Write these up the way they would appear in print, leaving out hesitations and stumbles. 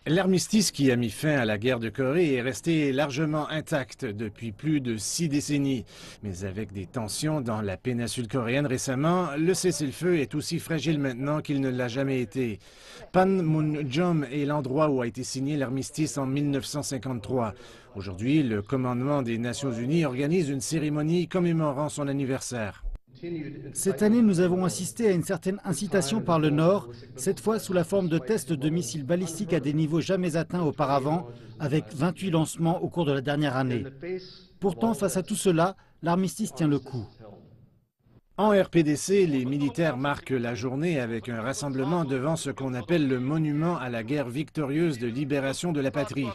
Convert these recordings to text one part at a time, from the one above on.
L'armistice qui a mis fin à la guerre de Corée est resté largement intact depuis plus de 6 décennies. Mais avec des tensions dans la péninsule coréenne récemment, le cessez-le-feu est aussi fragile maintenant qu'il ne l'a jamais été. Panmunjom est l'endroit où a été signé l'armistice en 1953. Aujourd'hui, le commandement des Nations Unies organise une cérémonie commémorant son anniversaire. Cette année, nous avons assisté à une certaine incitation par le Nord, cette fois sous la forme de tests de missiles balistiques à des niveaux jamais atteints auparavant, avec 28 lancements au cours de la dernière année. Pourtant, face à tout cela, l'armistice tient le coup. En RPDC, les militaires marquent la journée avec un rassemblement devant ce qu'on appelle le monument à la guerre victorieuse de libération de la patrie.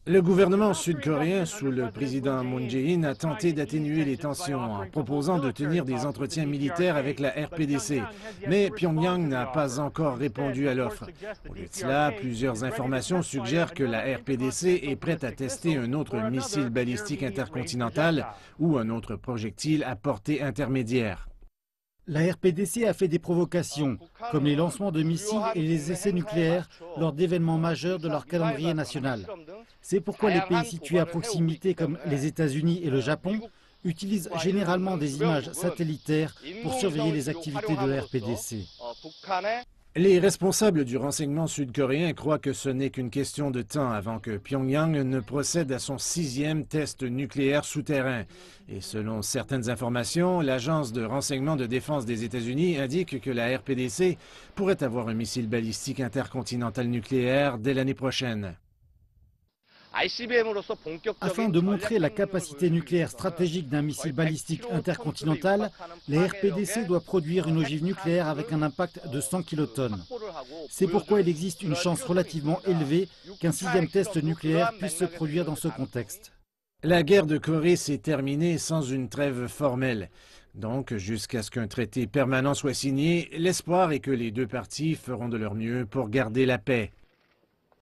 Le gouvernement sud-coréen, sous le président Moon Jae-in, a tenté d'atténuer les tensions en proposant de tenir des entretiens militaires avec la RPDC. Mais Pyongyang n'a pas encore répondu à l'offre. Au lieu de cela, plusieurs informations suggèrent que la RPDC est prête à tester un autre missile balistique intercontinental ou un autre projectile à portée intermédiaire. La RPDC a fait des provocations, comme les lancements de missiles et les essais nucléaires lors d'événements majeurs de leur calendrier national. C'est pourquoi les pays situés à proximité, comme les États-Unis et le Japon, utilisent généralement des images satellitaires pour surveiller les activités de la RPDC. Les responsables du renseignement sud-coréen croient que ce n'est qu'une question de temps avant que Pyongyang ne procède à son 6e test nucléaire souterrain. Et selon certaines informations, l'agence de renseignement de défense des États-Unis indique que la RPDC pourrait avoir un missile balistique intercontinental nucléaire dès l'année prochaine. Afin de montrer la capacité nucléaire stratégique d'un missile balistique intercontinental, la RPDC doit produire une ogive nucléaire avec un impact de 100 kilotonnes. C'est pourquoi il existe une chance relativement élevée qu'un 6e test nucléaire puisse se produire dans ce contexte. La guerre de Corée s'est terminée sans une trêve formelle. Donc, jusqu'à ce qu'un traité permanent soit signé, l'espoir est que les deux parties feront de leur mieux pour garder la paix.